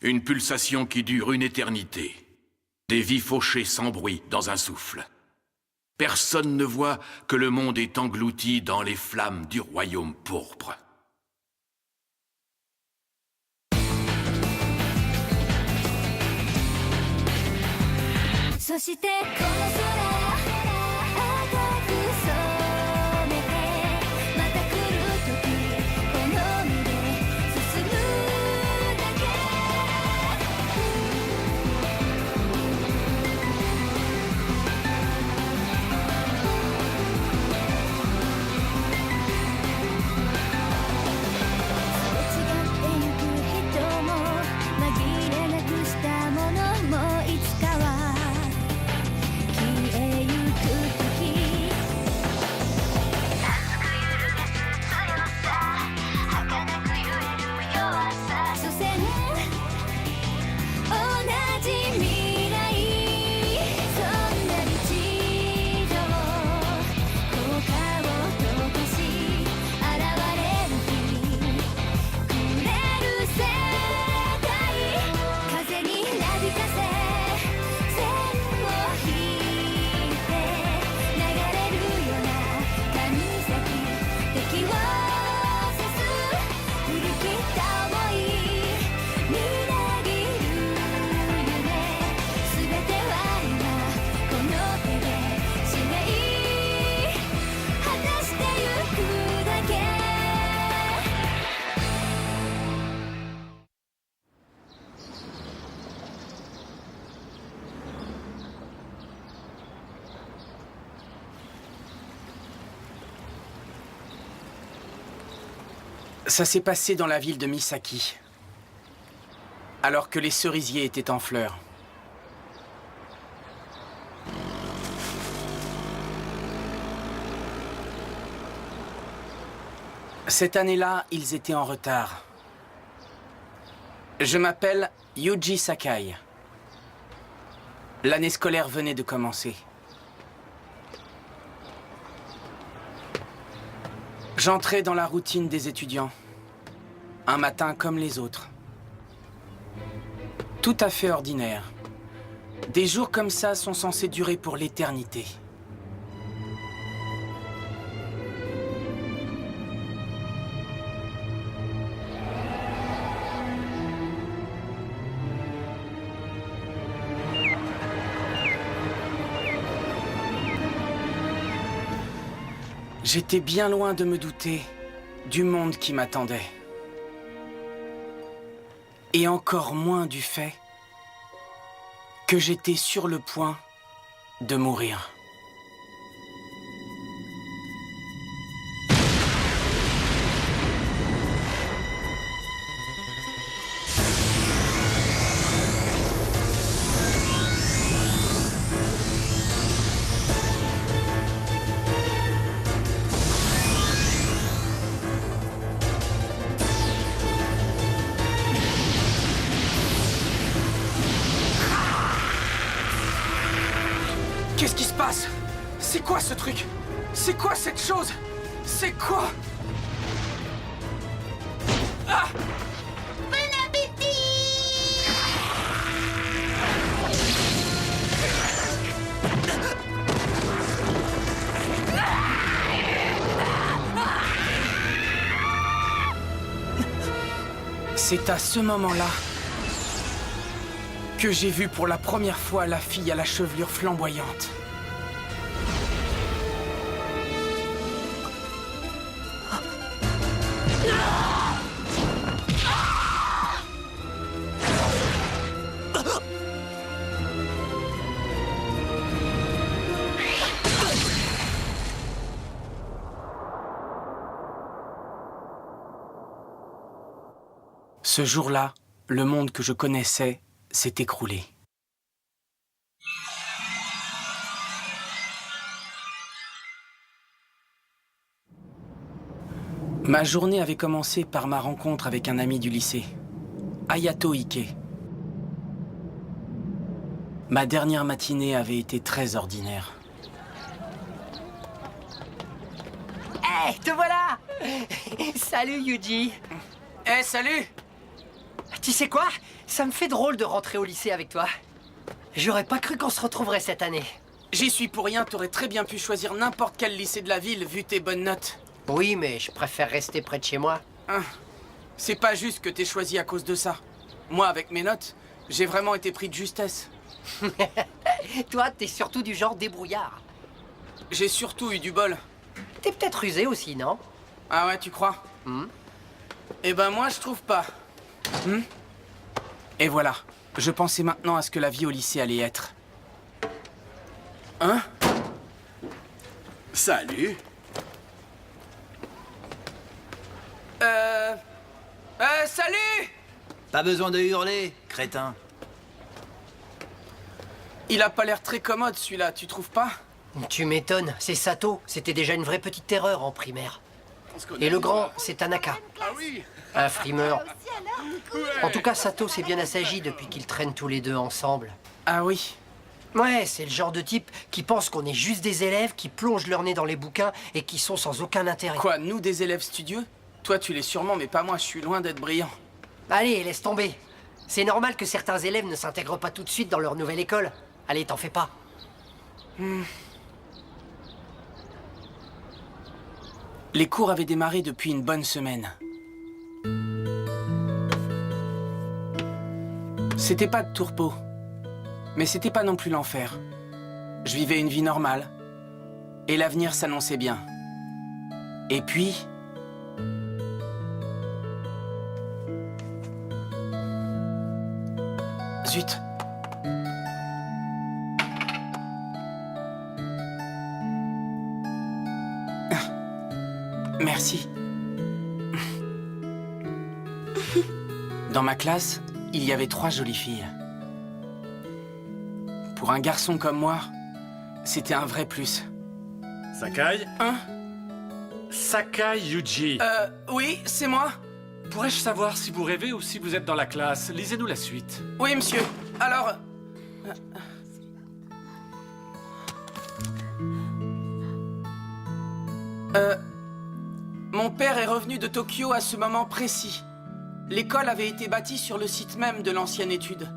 Une pulsation qui dure une éternité. Des vies fauchées sans bruit dans un souffle. Personne ne voit que le monde est englouti dans les flammes du royaume pourpre. Ça s'est passé dans la ville de Misaki, alors que les cerisiers étaient en fleurs. Cette année-là, ils étaient en retard. Je m'appelle Yuji Sakai. L'année scolaire venait de commencer. J'entrais dans la routine des étudiants. Un matin comme les autres. Tout à fait ordinaire. Des jours comme ça sont censés durer pour l'éternité. J'étais bien loin de me douter du monde qui m'attendait. Et encore moins du fait que j'étais sur le point de mourir. Qu'est-ce qui se passe? C'est quoi ce truc? C'est quoi cette chose? C'est quoi? Ah! Bon appétit! C'est à ce moment-là que j'ai vu pour la première fois la fille à la chevelure flamboyante. Ce jour-là, le monde que je connaissais s'est écroulé. Ma journée avait commencé par ma rencontre avec un ami du lycée, Hayato Ike. Ma dernière matinée avait été très ordinaire. Hey, te voilà! Salut, Yuji! Eh, salut! Tu sais quoi? Ça me fait drôle de rentrer au lycée avec toi. J'aurais pas cru qu'on se retrouverait cette année. J'y suis pour rien, t'aurais très bien pu choisir n'importe quel lycée de la ville vu tes bonnes notes. Oui, mais je préfère rester près de chez moi. Hein. C'est pas juste que t'aies choisi à cause de ça. Moi, avec mes notes, j'ai vraiment été pris de justesse. Toi, t'es surtout du genre débrouillard. J'ai surtout eu du bol. T'es peut-être rusé aussi, non? Ah ouais, tu crois? Eh ben moi, je trouve pas. Et voilà. Je pensais maintenant à ce que la vie au lycée allait être. Hein? Salut. Salut! Pas besoin de hurler, crétin. Il a pas l'air très commode, celui-là, tu trouves pas? Tu m'étonnes, c'est Sato. C'était déjà une vraie petite terreur en primaire. Et le grand, c'est Tanaka. Ah oui. Un frimeur. En tout cas, Sato s'est bien assagi depuis qu'ils traînent tous les deux ensemble. Ah oui. Ouais, c'est le genre de type qui pense qu'on est juste des élèves qui plongent leur nez dans les bouquins et qui sont sans aucun intérêt. Quoi, nous des élèves studieux? Toi, tu l'es sûrement, mais pas moi, je suis loin d'être brillant. Allez, laisse tomber. C'est normal que certains élèves ne s'intègrent pas tout de suite dans leur nouvelle école. Allez, t'en fais pas. Les cours avaient démarré depuis une bonne semaine. C'était pas de tourpeau, mais c'était pas non plus l'enfer. Je vivais une vie normale, et l'avenir s'annonçait bien. Et puis... Zut. Merci. Dans ma classe, il y avait 3 jolies filles. Pour un garçon comme moi, c'était un vrai plus. Sakai? Hein? Sakai Yuji. Oui, c'est moi. Pourrais-je savoir si vous rêvez ou si vous êtes dans la classe? Lisez-nous la suite. Oui, monsieur. Alors... Mon père est revenu de Tokyo à ce moment précis. L'école avait été bâtie sur le site même de l'ancienne étude.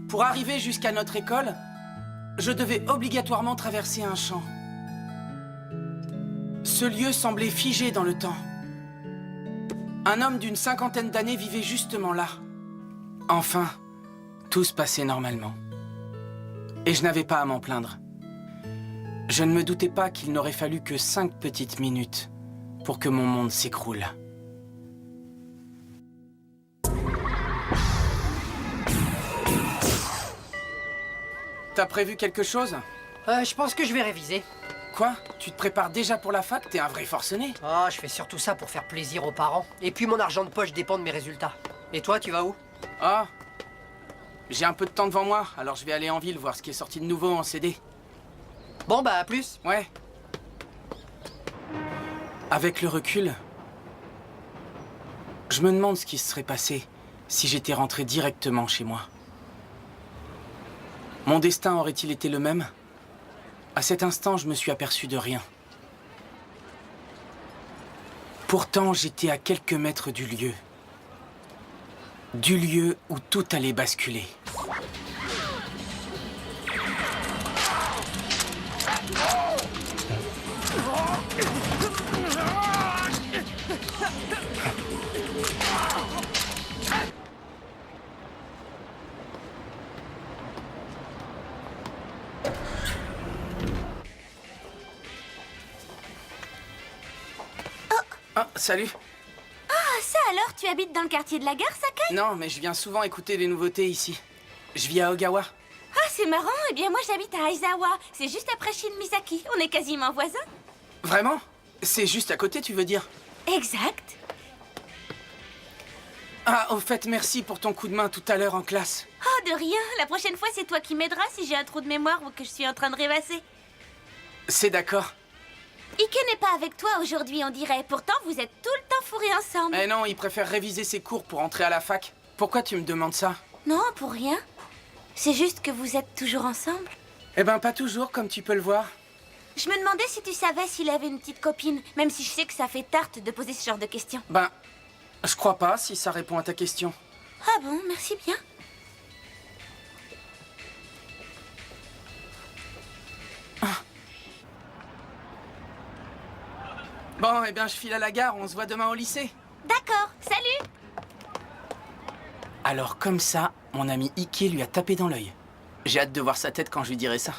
Pour arriver jusqu'à notre école, je devais obligatoirement traverser un champ. Ce lieu semblait figé dans le temps. Un homme d'une 50aine d'années vivait justement là. Enfin, tout se passait normalement. Et je n'avais pas à m'en plaindre. Je ne me doutais pas qu'il n'aurait fallu que 5 petites minutes pour que mon monde s'écroule. T'as prévu quelque chose? Je pense que je vais réviser. Quoi? Tu te prépares déjà pour la fac? T'es un vrai forcené. Ah, je fais surtout ça pour faire plaisir aux parents. Et puis mon argent de poche dépend de mes résultats. Et toi, tu vas où? Ah, j'ai un peu de temps devant moi, alors je vais aller en ville voir ce qui est sorti de nouveau en CD. Bon, bah, à plus. Ouais. Avec le recul, je me demande ce qui se serait passé si j'étais rentré directement chez moi. Mon destin aurait-il été le même? À cet instant, je me suis aperçu de rien. Pourtant, j'étais à quelques mètres du lieu. Du lieu où tout allait basculer. Ah, salut. Ah, ça alors, tu habites dans le quartier de la gare, Sakai? Non, mais je viens souvent écouter les nouveautés ici. Je vis à Ogawa. Ah, c'est marrant. Eh bien, moi, j'habite à Aizawa. C'est juste après Shin-Misaki. On est quasiment voisins. Vraiment? C'est juste à côté, tu veux dire? Exact. Ah, au fait, merci pour ton coup de main tout à l'heure en classe. Oh, de rien. La prochaine fois, c'est toi qui m'aideras si j'ai un trou de mémoire ou que je suis en train de rêvasser. C'est d'accord. Ike n'est pas avec toi aujourd'hui, on dirait. Pourtant, vous êtes tout le temps fourrés ensemble. Eh non, il préfère réviser ses cours pour entrer à la fac. Pourquoi tu me demandes ça? Non, pour rien. C'est juste que vous êtes toujours ensemble. Eh ben, pas toujours, comme tu peux le voir. Je me demandais si tu savais s'il avait une petite copine, même si je sais que ça fait tarte de poser ce genre de questions. Ben, je crois pas, si ça répond à ta question. Ah bon, merci bien. Bon, eh bien, je file à la gare, on se voit demain au lycée. D'accord, salut. Alors, comme ça, mon ami Ike lui a tapé dans l'œil. J'ai hâte de voir sa tête quand je lui dirai ça.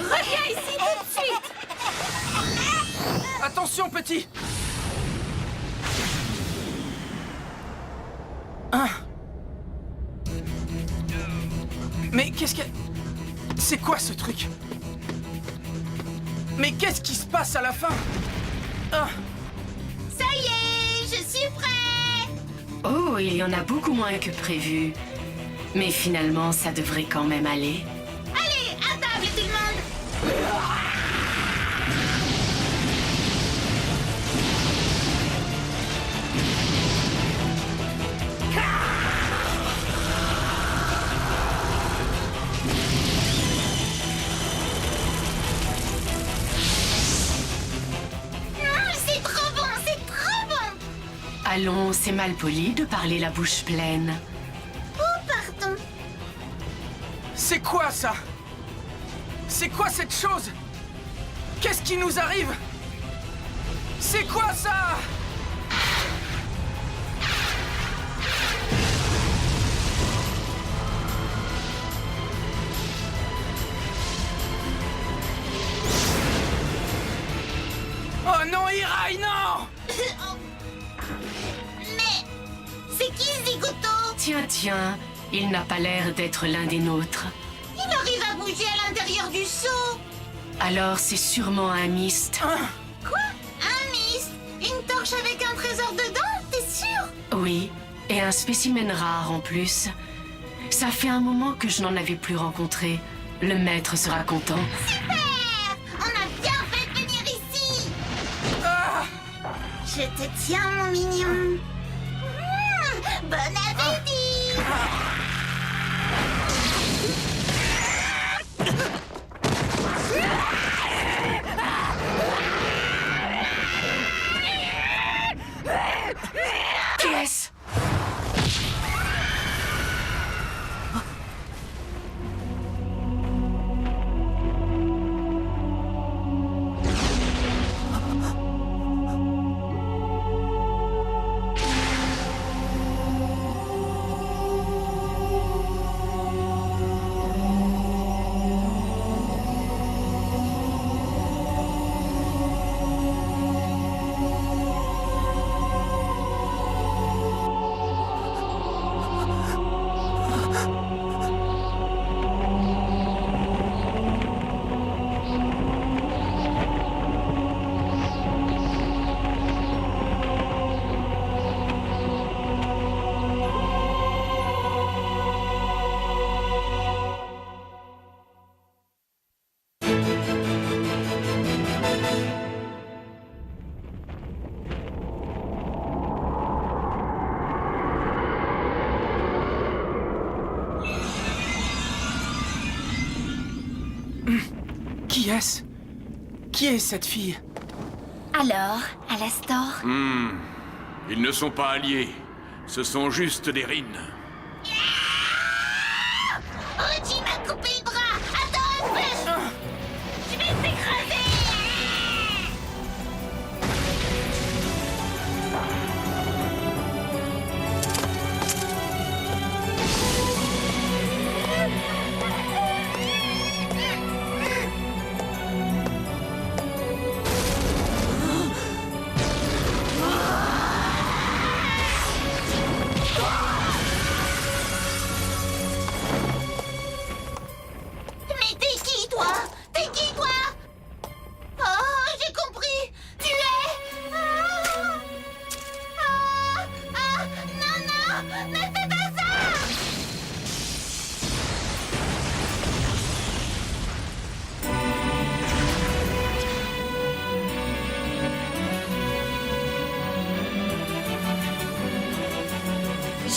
Reviens ici tout de suite. Attention, petit! Ah. Mais qu'est-ce que... C'est quoi ce truc? Mais qu'est-ce qui se passe à la fin? Ah. Ça y est, je suis prête. Oh, il y en a beaucoup moins que prévu. Mais finalement, ça devrait quand même aller. Allez, à table tout le monde. C'est trop bon, c'est trop bon. Allons, c'est mal poli de parler la bouche pleine. Oh, pardon. C'est quoi ça? C'est quoi cette chose? Qu'est-ce qui nous arrive? C'est quoi ça? Oh non, Hirai, non! Mais c'est qui Zigoto? Tiens, tiens, il n'a pas l'air d'être l'un des nôtres. Il arrive à bouger à l'intérieur du seau. Alors c'est sûrement un mist. Quoi? Un mist? Une torche avec un trésor dedans? T'es sûr? Oui, et un spécimen rare en plus. Ça fait un moment que je n'en avais plus rencontré. Le maître sera content. Super! On a bien fait de venir ici. Je te tiens, mon mignon. Bon appétit! Qui est-ce? Qui est-ce? Qui est cette fille? Alors, Alastor? Ils ne sont pas alliés. Ce sont juste des rines. Oji m'a coupé le bras. Attends un peu. Je vais t'écraser.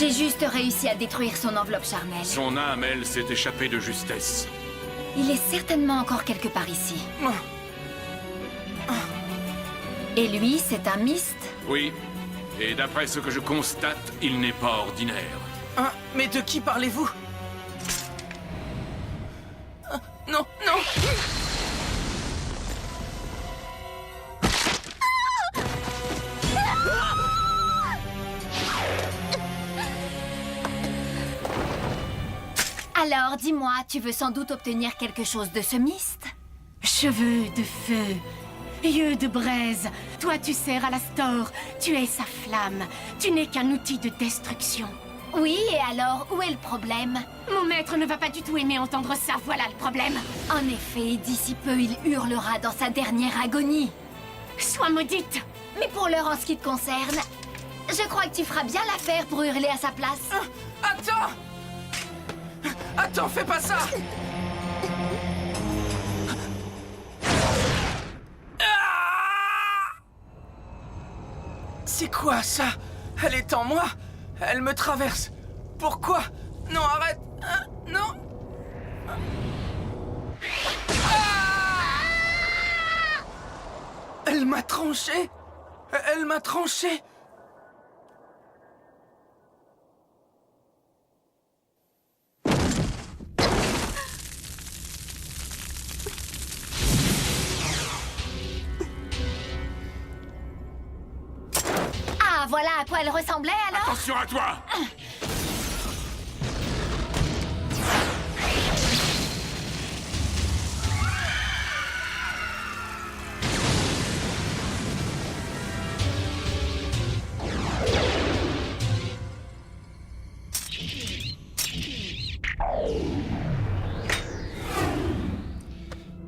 J'ai juste réussi à détruire son enveloppe charnelle. Son âme, elle, s'est échappée de justesse. Il est certainement encore quelque part ici. Et lui, c'est un Myst? Oui. Et d'après ce que je constate, il n'est pas ordinaire. Hein? Mais de qui parlez-vous? Non, non! Alors, dis-moi, tu veux sans doute obtenir quelque chose de ce Myst? Cheveux de feu, yeux de braise. Toi, tu sers à la store. Tu es sa flamme. Tu n'es qu'un outil de destruction. Oui, et alors, où est le problème? Mon maître ne va pas du tout aimer entendre ça. Voilà le problème. En effet, d'ici peu, il hurlera dans sa dernière agonie. Sois maudite. Mais pour l'heure, en ce qui te concerne, je crois que tu feras bien l'affaire pour hurler à sa place. Attends! Attends, fais pas ça! Ah! C'est quoi ça? Elle est en moi? Elle me traverse. Pourquoi? Non, arrête! Non! Ah! Elle m'a tranché! Elle m'a tranché! Ah, voilà à quoi elle ressemblait alors? Attention à toi!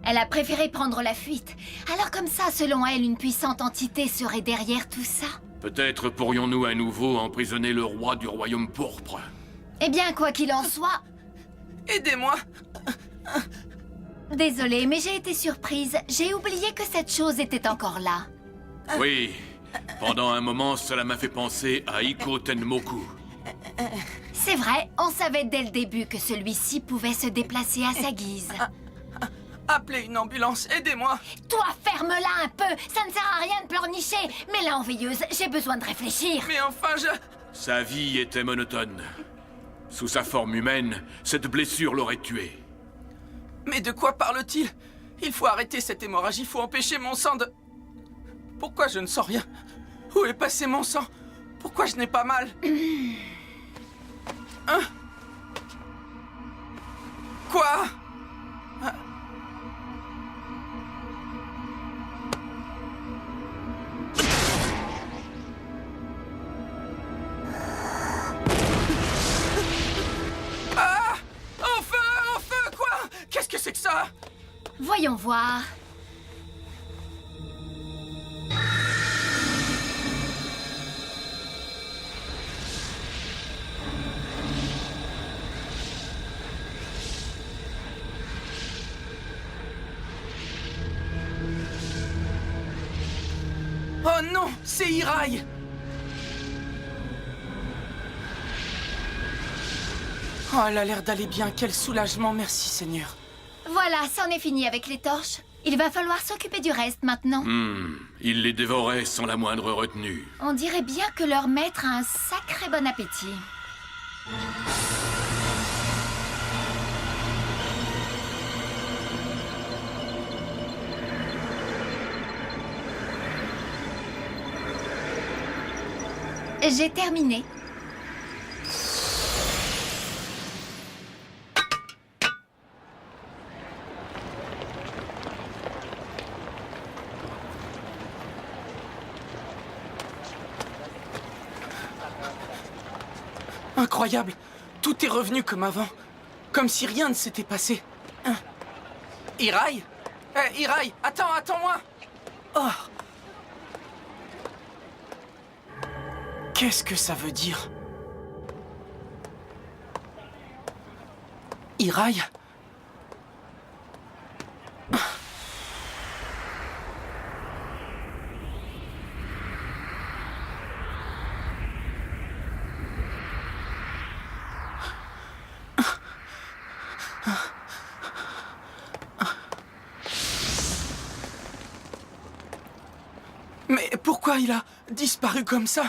Elle a préféré prendre la fuite. Alors comme ça, selon elle, une puissante entité serait derrière tout ça? Peut-être pourrions-nous à nouveau emprisonner le roi du royaume pourpre. Eh bien, quoi qu'il en soit... Aidez-moi! Désolée, mais j'ai été surprise. J'ai oublié que cette chose était encore là. Oui, pendant un moment, cela m'a fait penser à Iko Tenmoku. C'est vrai, on savait dès le début que celui-ci pouvait se déplacer à sa guise. Appelez une ambulance, aidez-moi! Toi, ferme-la un peu! Ça ne sert à rien de pleurnicher! Mais là, en veilleuse, j'ai besoin de réfléchir. Mais enfin, Sa vie était monotone. Sous sa forme humaine, cette blessure l'aurait tué. Mais de quoi parle-t-il? Il faut arrêter cette hémorragie, il faut empêcher mon sang de... Pourquoi je ne sens rien? Où est passé mon sang? Pourquoi je n'ai pas mal? Hein? Quoi? Ah! Au feu, quoi? Qu'est-ce que c'est que ça? Voyons voir. Oh non, c'est Hirai! Oh, elle a l'air d'aller bien, quel soulagement, merci Seigneur. Voilà, c'en est fini avec les torches. Il va falloir s'occuper du reste maintenant. Il les dévorait sans la moindre retenue. On dirait bien que leur maître a un sacré bon appétit. J'ai terminé. Incroyable, tout est revenu comme avant. Comme si rien ne s'était passé. Hein? Hirai? Hirai, attends-moi! Oh! Qu'est-ce que ça veut dire? Hirai? Mais pourquoi il a disparu comme ça?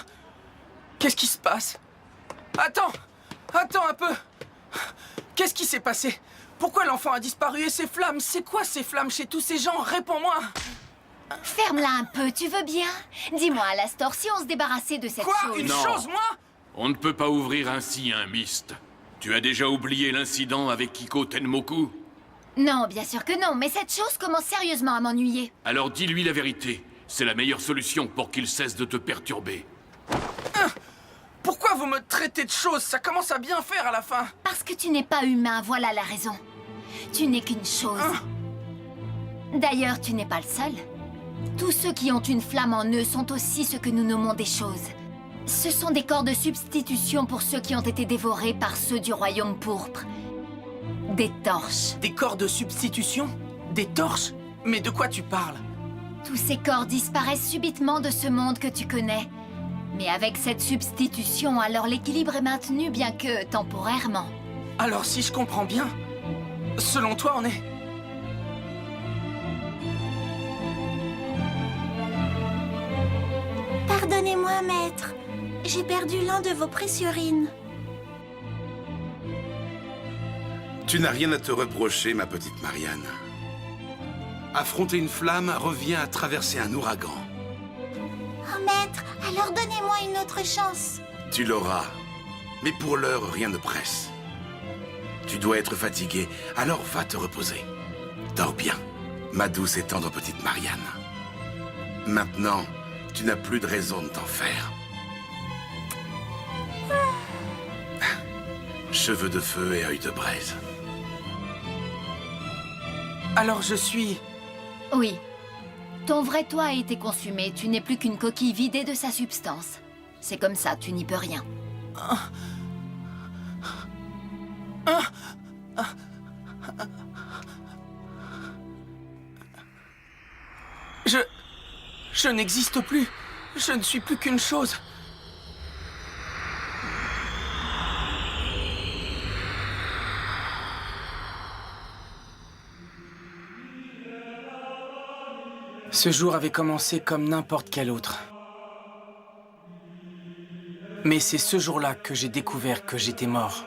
Qu'est-ce qui se passe? Attends! Attends un peu! Qu'est-ce qui s'est passé? Pourquoi l'enfant a disparu et ces flammes? C'est quoi ces flammes chez tous ces gens? Réponds-moi! Ferme-la un peu, tu veux bien? Dis-moi, Alastor, si on se débarrassait de cette Quoi? chose... Une Non. chose, moi? On ne peut pas ouvrir ainsi un mist. Tu as déjà oublié l'incident avec Kiko Tenmoku? Non, bien sûr que non, mais cette chose commence sérieusement à m'ennuyer. Alors dis-lui la vérité. C'est la meilleure solution pour qu'il cesse de te perturber. Pourquoi vous me traitez de choses? Ça commence à bien faire à la fin. Parce que tu n'es pas humain, voilà la raison. Tu n'es qu'une chose. D'ailleurs, tu n'es pas le seul. Tous ceux qui ont une flamme en eux sont aussi ce que nous nommons des choses. Ce sont des corps de substitution pour ceux qui ont été dévorés par ceux du royaume pourpre. Des torches. Des corps de substitution? Des torches? Mais de quoi tu parles? Tous ces corps disparaissent subitement de ce monde que tu connais. Mais avec cette substitution, alors l'équilibre est maintenu, bien que temporairement. Alors si je comprends bien, selon toi on est... Pardonnez-moi, maître. J'ai perdu l'un de vos précieux-rines. Tu n'as rien à te reprocher, ma petite Marianne. Affronter une flamme revient à traverser un ouragan. Oh, maître, alors donnez-moi une autre chance. Tu l'auras. Mais pour l'heure, rien ne presse. Tu dois être fatigué, alors va te reposer. Dors bien, ma douce et tendre petite Marianne. Maintenant, tu n'as plus de raison de t'en faire. Cheveux de feu et œil de braise. Alors je suis... Oui. Ton vrai toi a été consumé, tu n'es plus qu'une coquille vidée de sa substance. C'est comme ça, tu n'y peux rien. Je n'existe plus. Je ne suis plus qu'une chose. Ce jour avait commencé comme n'importe quel autre. Mais c'est ce jour-là que j'ai découvert que j'étais mort.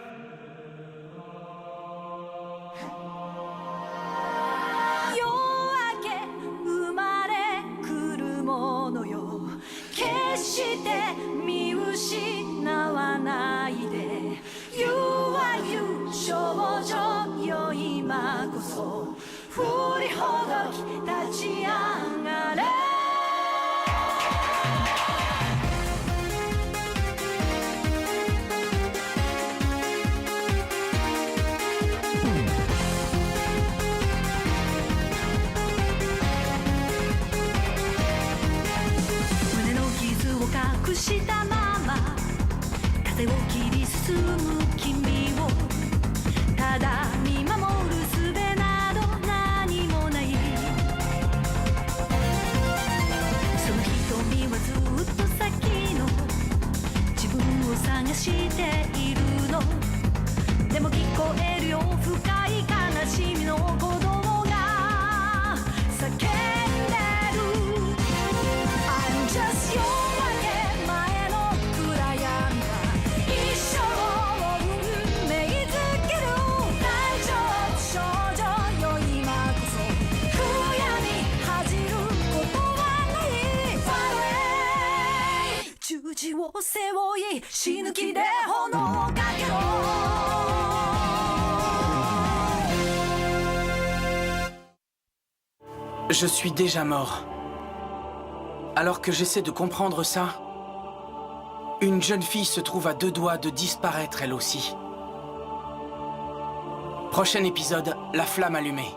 Je suis déjà mort. Alors que j'essaie de comprendre ça, une jeune fille se trouve à 2 doigts de disparaître elle aussi. Prochain épisode, la flamme allumée.